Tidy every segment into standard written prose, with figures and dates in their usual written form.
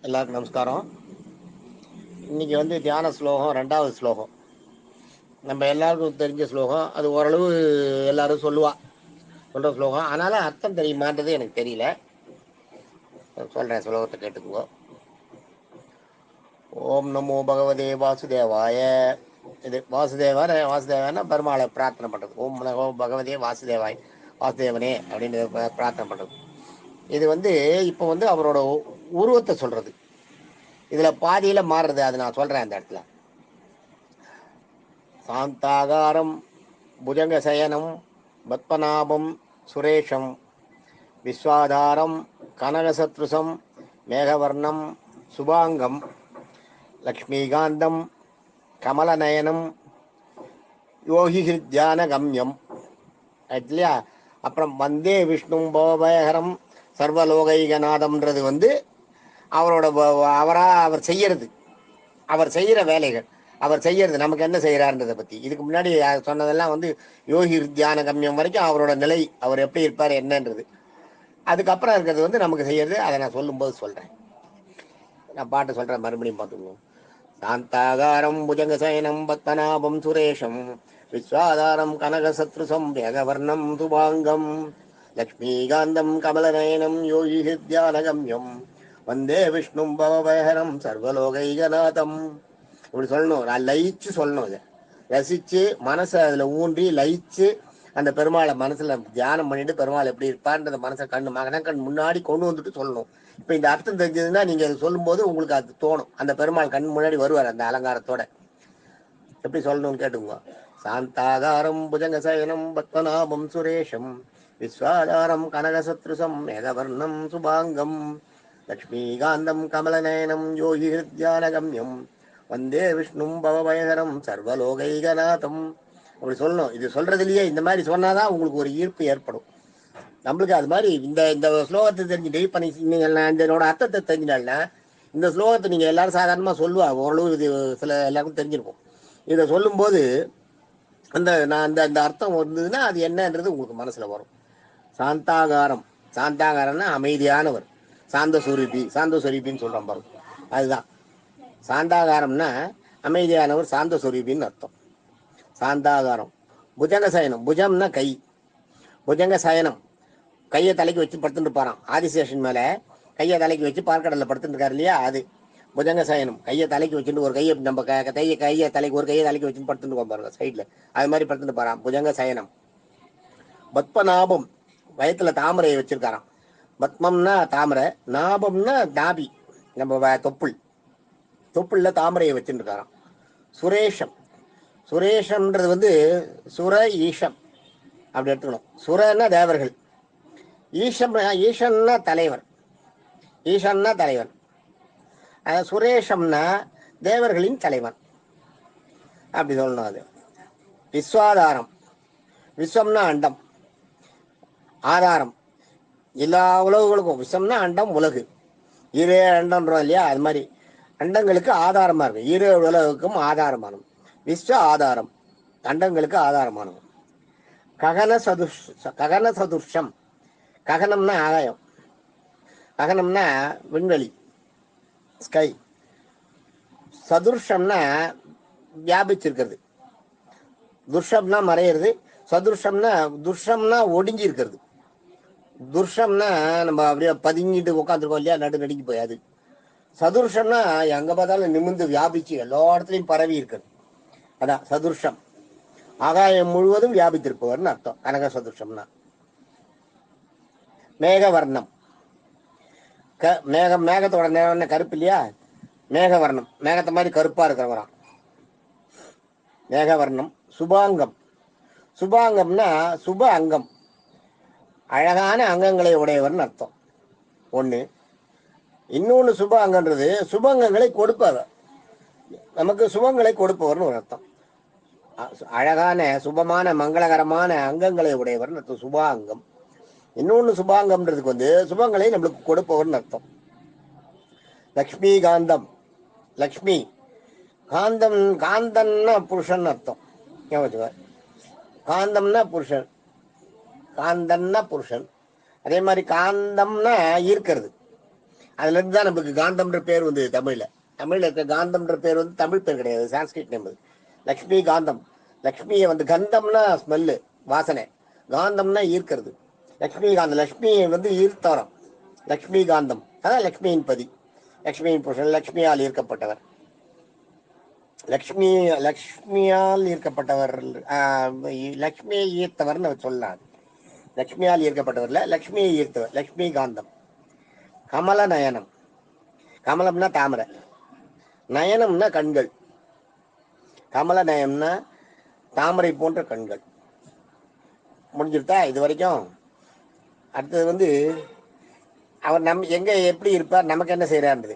எல்லாருக்கும் நமஸ்காரம். இன்னைக்கு தியான ஸ்லோகம், 2வது ஸ்லோகம். நம்ம எல்லாருக்கும் தெரிஞ்ச ஸ்லோகம். அது ஓரளவு எல்லாரும் சொல்ற ஸ்லோகம். ஆனாலும் அர்த்தம் தெரியுமான்றது எனக்கு தெரியல. சொல்றேன், ஸ்லோகத்தை கேட்டுக்குவோம். ஓம் நமோ பகவதே வாசுதேவாய. இது வாசுதேவனா பெருமாளை பிரார்த்தனை பண்றது. ஓம் நமோ பகவதே வாசுதேவாய், வாசுதேவனே அப்படின்னு பிரார்த்தனை பண்றது. இது இப்போ அவரோட உருவத்தை சொல்றது. இதுல பாதியில மாறுறது. அது நான் சொல்றேன் அந்த இடத்துல. சாந்தாகாரம் புஜங்க சயனம் பத்மநாபம் சுரேஷம் விஸ்வாதாரம் கனகசத்ருசம் மேகவர்ணம் சுபாங்கம் லக்ஷ்மிகாந்தம் கமலநயனம் யோகி தியான கம்யம் இல்லையா. அப்புறம் வந்தே விஷ்ணு போபயகரம் சர்வலோகைகநாதம்ன்றது அவரோட அவர் செய்யறது, அவர் செய்யற வேலைகள், அவர் செய்யறது, நமக்கு என்ன செய்யறாருன்றதை பத்தி. இதுக்கு முன்னாடி சொன்னதெல்லாம் யோகி தியான கம்யம் வரைக்கும் அவரோட நிலை, அவர் எப்படி இருப்பார் என்னன்றது. அதுக்கப்புறம் இருக்கிறது நமக்கு செய்யறது. அதை நான் சொல்லும்போது சொல்றேன். நான் பாட்டு சொல்றேன், மறுபடியும் பார்த்துக்குவோம். சாந்தாகாரம் புஜங்க சயனம் பத்மநாபம் சுரேஷம் விஸ்வாதாரம் கனகசத்ருசம் வேகவர்ணம் சுபாங்கம் லக்ஷ்மிகாந்தம் கமலநயனம் யோகி தியானகம்யம் வந்தே விஷ்ணு பவபயஹரம் சர்வலோகைகநாதம். இப்படி சொல்லணும். நான் லயிச்சு சொல்லணும். இதை ரசிச்சு மனசை அதுல ஊன்றி லயிச்சு அந்த பெருமாளை மனசுல தியானம் பண்ணிட்டு பெருமாள் எப்படி இருப்பார்ன்றத மனசை கண் முன்னாடி கொண்டு வந்துட்டு சொல்லணும். இப்ப இந்த அர்த்தம் தெரிஞ்சதுன்னா நீங்க அதை சொல்லும் போது உங்களுக்கு அது தோணும். அந்த பெருமாள் கண் முன்னாடி வருவார் அந்த அலங்காரத்தோட. எப்படி சொல்லணும்னு கேட்டுங்க. சாந்தாகாரம் புஜங்க சயனம் பத்மநாபம் சுரேஷம் விஸ்வாதாரம் கனகசத்ருசம் மேகவர்ணம் சுபாங்கம் லக்ஷ்மிகாந்தம் கமலநயனம் யோகி தியானகம்யம் வந்தே விஷ்ணு பவபயகரம் சர்வலோகைகநாதம். அப்படி சொல்லணும். இது சொல்றதுலயே இந்த மாதிரி சொன்னாதான் உங்களுக்கு ஒரு ஈர்ப்பு ஏற்படும். நம்மளுக்கு அது மாதிரி இந்த ஸ்லோகத்தை தெரிஞ்சுட்டு இப்ப இதனோட அர்த்தத்தை தெரிஞ்சினால்னா இந்த ஸ்லோகத்தை நீங்க எல்லாரும் சாதாரணமா சொல்லுவா. ஓரளவு இது சில எல்லாருக்கும் தெரிஞ்சிருக்கும். இதை சொல்லும் போது அந்த அர்த்தம் வந்ததுன்னா அது என்னன்றது உங்களுக்கு மனசுல வரும். சாந்தாகாரம், சாந்தாகாரம்னா அமைதியானவர். சாந்தஸ்வரூபின்னு சொல்றோம் பாருங்க, அதுதான் சாந்தாகாரம்னா அமைதியானவர், சாந்தஸ்வரூபின்னு அர்த்தம். சாந்தாகாரம். புஜங்க சயனம், புஜம்னா கை, புஜங்க சயனம் கையை தலைக்கு வச்சு படுத்துட்டு இருப்பாராம். ஆதிசேஷன் மேல கையை தலைக்கு வச்சு பார்க்கடல்ல படுத்துட்டு இருக்காரு இல்லையா, அது புஜங்க சயனம். கையை தலைக்கு வச்சுட்டு ஒரு கையை நம்ம கையை தலைக்கு ஒரு கையை தலைக்கு வச்சுட்டு படுத்துட்டு பாருங்க சைட்ல, அது மாதிரி படுத்துட்டு பாராம். புஜங்க சயனம். பத்மநாபம், வயத்துல தாமரையை வச்சிருக்காராம். பத்மம்னா தாமரை, நாபம்னா நாபி, நம்ம தொப்புள்ள தாமரையை வச்சுட்டு இருக்காராம். சுரேஷம், சுரேஷம்ன்றது சுர ஈஷம் அப்படி எடுத்துக்கணும். சுரன்னா தேவர்கள், ஈசன்னா தலைவர், ஈசன்னா தலைவன். சுரேஷம்னா தேவர்களின் தலைவன் அப்படி சொல்லணும். அது விஸ்வாதாரம். விஸ்வம்னா அண்டம், ஆதாரம் எல்லா உலகுகளுக்கும். விஸ்வம்னா அண்டம், உலகு, ஈரே அண்டம்ன்றோம் இல்லையா, அது மாதிரி அண்டங்களுக்கு ஆதாரமா இருக்கு. ஈரே உலகுக்கும் ஆதாரமானது விஸ்வ ஆதாரம், அண்டங்களுக்கு ஆதாரமானது. ககன சதுர்ஷம். ககனம்னா ஆகாயம், ககனம்னா விண்வெளி, ஸ்கை. சதுர்ஷம்னா வியாபிச்சிருக்கிறது, துர்ஷம்னா மறையிறது. சதுர்ஷம்னா துர்ஷம்னா ஒடுங்கி இருக்கிறது. துர்ஷம்னா நம்ம அப்படியே பதுங்கிட்டு உட்காந்துருக்கோம் இல்லையா, நடுநடுங்கி போய். அது சதுர்ஷம்னா எங்க பார்த்தாலும் நிமிர்ந்து வியாபிச்சு எல்லா இடத்துலையும் பரவி இருக்கிறது. அதான் சதுர்ஷம். ஆகாயம் முழுவதும் வியாபித்திருப்பவர்னு அர்த்தம் கனக சதுர்ஷம்னா. மேகவர்ணம். மேகத்தோட நேரம் கருப்பு இல்லையா, மேகவர்ணம், மேகத்தை மாதிரி கருப்பா இருக்கிறவராம் மேகவர்ணம். சுபாங்கம். சுபாங்கம்னா சுப அங்கம், அழகான அங்கங்களை உடையவர்னு அர்த்தம் ஒண்ணு. இன்னொன்னு சுப அங்கன்றது சுபங்கங்களை கொடுப்பவர், நமக்கு சுபங்களை கொடுப்பவர்னு ஒரு அர்த்தம். அழகான சுபமான மங்களகரமான அங்கங்களை உடையவர்னு அர்த்தம் சுபாங்கம். இன்னொன்னு சுபாங்கம்ன்றதுக்கு சுபங்களை நம்மளுக்கு கொடுப்பவர்னு அர்த்தம். லக்ஷ்மிகாந்தம். லக்ஷ்மி காந்தம், காந்தம்னா புருஷன் அர்த்தம். காந்தம்னா புருஷன், காந்தம்னா புருஷன். அதே மாதிரி காந்தம்னா ஈர்க்கிறது, அதுல இருந்து தான் நமக்கு காந்தம்ன்ற பேர் வந்து தமிழ்ல. தமிழ்ல இருக்க காந்தம்ன்ற பேர் வந்து தமிழ் பேர் கிடையாது, சான்ஸ்கிரிட் நேம். லக்ஷ்மி காந்தம். லக்ஷ்மியை வந்து கந்தம்னா ஸ்மெல்லு, வாசனை. காந்தம்னா ஈர்க்கிறது. லக்ஷ்மி காந்தம், லக்ஷ்மியை வந்து ஈர்த்தவரம். லக்ஷ்மி காந்தம், அதான் லக்ஷ்மியின் பதி, லக்ஷ்மியின் புருஷன், லக்ஷ்மியால் ஈர்க்கப்பட்டவர். லக்ஷ்மியால் ஈர்க்கப்பட்டவர், லக்ஷ்மியை ஈர்த்தவர்னு சொல்லலாம். லக்ஷ்மியால் ஈர்க்கப்பட்டவர்ல லக்ஷ்மியை ஈர்த்தவர், லக்ஷ்மி காந்தம். கமல நயனம். கமலம்னா தாமரை, நயனம்னா கண்கள். கமல நயம்னா தாமரை போன்ற கண்கள். முடிஞ்சிருத்தா இது வரைக்கும்? அடுத்தது வந்து அவர் எங்க எப்படி இருப்பார், நமக்கு என்ன செய்யறாருன்றது.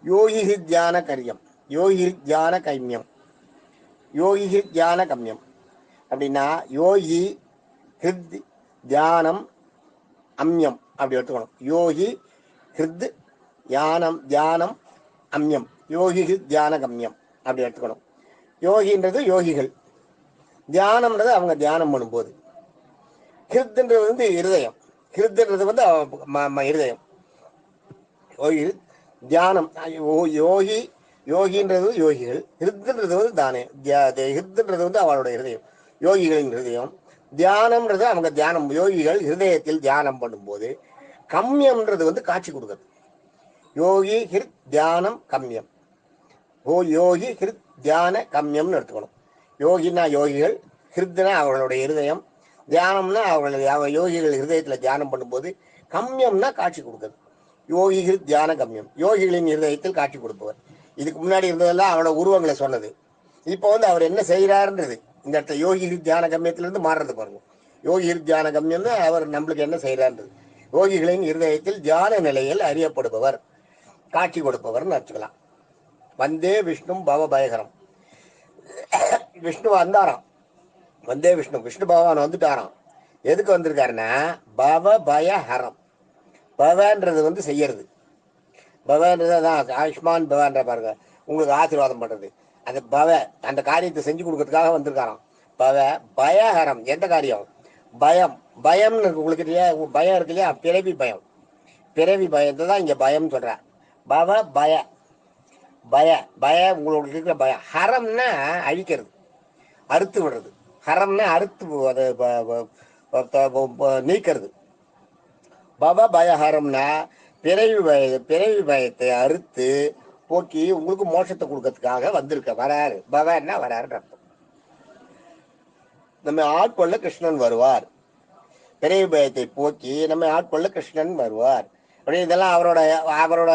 யோகி தியான கரியம், யோகி தியான கைமியம். யோகி தியான கம்யம் அப்படின்னா யோகி ஹிருத் தியானம் அம்யம் அப்படி எடுத்துக்கணும். யோகி ஹிருத் தியானம், தியானம் அம்யம், யோகி ஹிருத் தியான கம்யம் அப்படி எடுத்துக்கணும். யோகின்றது யோகிகள், தியானம்ன்றது அவங்க தியானம் பண்ணும்போது. ஹிருத்ன்றது வந்து இருதயம், ஹிருத்ன்றது வந்து இருதயம். யோகி தியானம், யோகி யோகின்றது யோகிகள், ஹிருத்ன்றது வந்து தானே, ஹிருத்ன்றது வந்து அவளோட இருதயம், யோகிகளின் இருதயம். தியானம்ன்றது அவங்க தியானம், யோகிகள் ஹிருதயத்தில் தியானம் பண்ணும்போது. கம்யம்ன்றது வந்து காட்சி கொடுக்குறது. யோகி ஹிருத் தியானம் கம்யம், யோகி ஹிருத் தியான கம்யம்னு எடுத்துக்கணும். யோகினா யோகிகள், ஹிருத்னா அவர்களுடைய இருதயம், தியானம்னா அவர்களுடைய யோகிகள் ஹிருதயத்தில் தியானம் பண்ணும்போது. கம்யம்னா காட்சி கொடுக்குறது. யோகி ஹிருத் தியான கம்யம், யோகிகளின் இருதயத்தில் காட்சி கொடுப்பவர். இதுக்கு முன்னாடி இருந்ததெல்லாம் அவரோட உருவங்களை சொன்னது. இப்போ வந்து அவர் என்ன செய்யறாருன்றது இந்த இடத்துல யோகி ஹிருத் தியான கம்யத்திலிருந்து மாறுறது பாருங்க. யோகி ஹிருத் தியான கம்யம்னு அவர் நம்மளுக்கு என்ன செய்யறாருன்றது. யோகிகளின் இருதயத்தில் தியான நிலையில் அறியப்படுபவர், காட்சி கொடுப்பவர்னு வச்சுக்கலாம். வந்தே விஷ்ணு பவபயகரம். விஷ்ணு வந்தாராம், வந்தே விஷ்ணு, விஷ்ணு பகவான் வந்துட்டாராம். எதுக்கு வந்திருக்காருன்னா பவபயஹரம். பவன்றது வந்து செய்யறது, பவன்றது அதான் ஆயுஷ்மான் பவன்ற பாருங்க, உங்களுக்கு ஆசீர்வாதம் பண்றது. அந்த பவ அந்த காரியத்தை செஞ்சு கொடுக்கறதுக்காக வந்திருக்காராம். பவ பயஹரம், எந்த காரியம்? பயம். பயம்னு இருக்கு உங்களுக்கு இல்லையா, பயம் இருக்கு இல்லையா, பிறவி பயம். பிறவி பயத்தை தான் இங்க பயம் சொல்ற. பவ பய, பய பய உங்களுக்கு இருக்கிற பயம். ஹரம்னா அழிக்கிறது, அறுத்து விடுறது. ஹரம்னா அறுத்து அதை நீக்கிறது. பவ பயஹரம்னா பிறவி பயத்தை அறுத்து போக்கி உங்களுக்கு மோட்சத்தை கொடுக்கறதுக்காக வந்திருக்க வராரு. பவன்னா வராருன்னு அர்த்தம். நம்ம ஆட்கொள்ள கிருஷ்ணன் வருவார். பிறவி பயத்தை போக்கி நம்ம ஆட்கொள்ள கிருஷ்ணன் வருவார். அப்படி இதெல்லாம் அவரோட அவரோட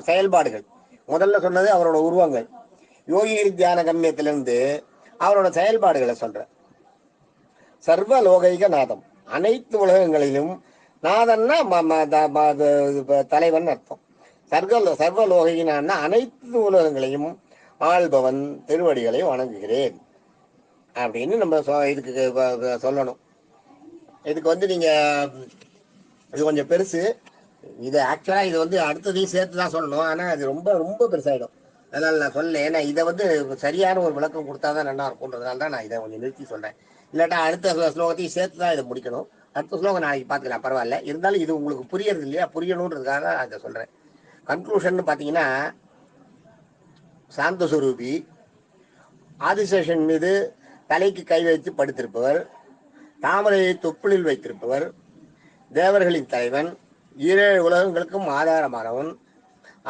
செயல்பாடுகள். முதல்ல சொன்னது அவரோட உருவங்கள். யோகி தியான கம்யத்திலிருந்து அவரோட செயல்பாடுகளை சொல்ற. சர்வ லோகைக நாதம், அனைத்து உலகங்களிலும். நாதன்னா தலைவன் அர்த்தம். சர்வ லோகினான்னா அனைத்து உலகங்களையும் ஆள்பவன் திருவடிகளையும் வணங்குகிறேன் அப்படின்னு நம்ம இதுக்கு சொல்லணும். இதுக்கு வந்து நீங்க இது கொஞ்சம் பெருசு. இது ஆக்சுவலா இது வந்து அடுத்ததையும் சேர்த்து தான் சொல்லணும். ஆனா அது ரொம்ப ரொம்ப பெருசாயிடும், அதனால நான் சொல்லல. ஏன்னா இதை வந்து சரியான ஒரு விளக்கம் கொடுத்தாதான் நல்லா இருக்கும்ன்றதுனால தான் நான் இதை கொஞ்சம் நிறுத்தி சொல்றேன். இல்லாட்டா அடுத்த ஸ்லோகத்தையும் சேர்த்து தான் இதை முடிக்கணும். அடுத்த ஸ்லோகம் நாளைக்கு பார்த்துக்கலாம், பரவாயில்ல. இருந்தாலும் இது உங்களுக்கு புரியறது இல்லையா, புரியணுன்றதுக்காக நான் இதை சொல்றேன். கன்க்ளூஷன் பார்த்தீங்கன்னா, சாந்தஸ்வரூபி, ஆதிசேஷன் மீது தலைக்கு கை வைத்து படுத்திருப்பவர், தாமரையை தொப்புளில் வைத்திருப்பவர், தேவர்களின் தலைவன், 7 உலகங்களுக்கும் ஆதாரமானவன்,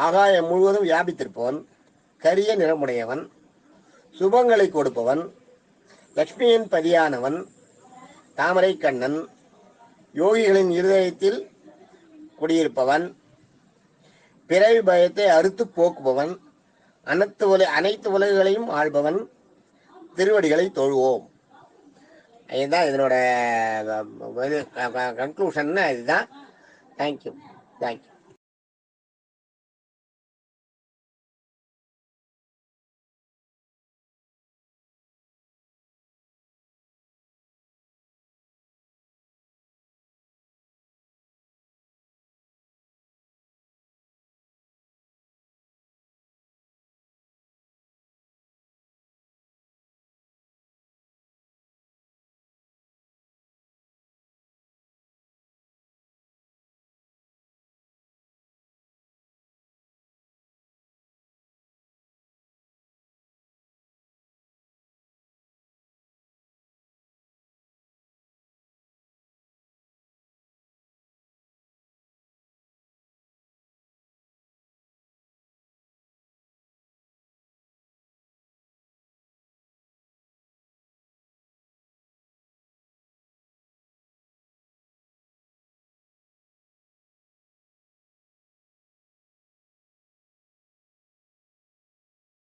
ஆகாயம் முழுவதும் வியாபித்திருப்பவன், கரிய நிறமுடையவன், சுபங்களை கொடுப்பவன், லக்ஷ்மியின் பதியானவன், தாமரை கண்ணன், யோகிகளின் இருதயத்தில் குடியிருப்பவன், பிறவி பயத்தை அறுத்து போக்குபவன், அனைத்து உலகுகளையும் ஆள்பவன், திருவடிகளை தொழுவோம். இதுதான் இதனோட கன்க்ளூஷன். இதுதான். தேங்க்யூ.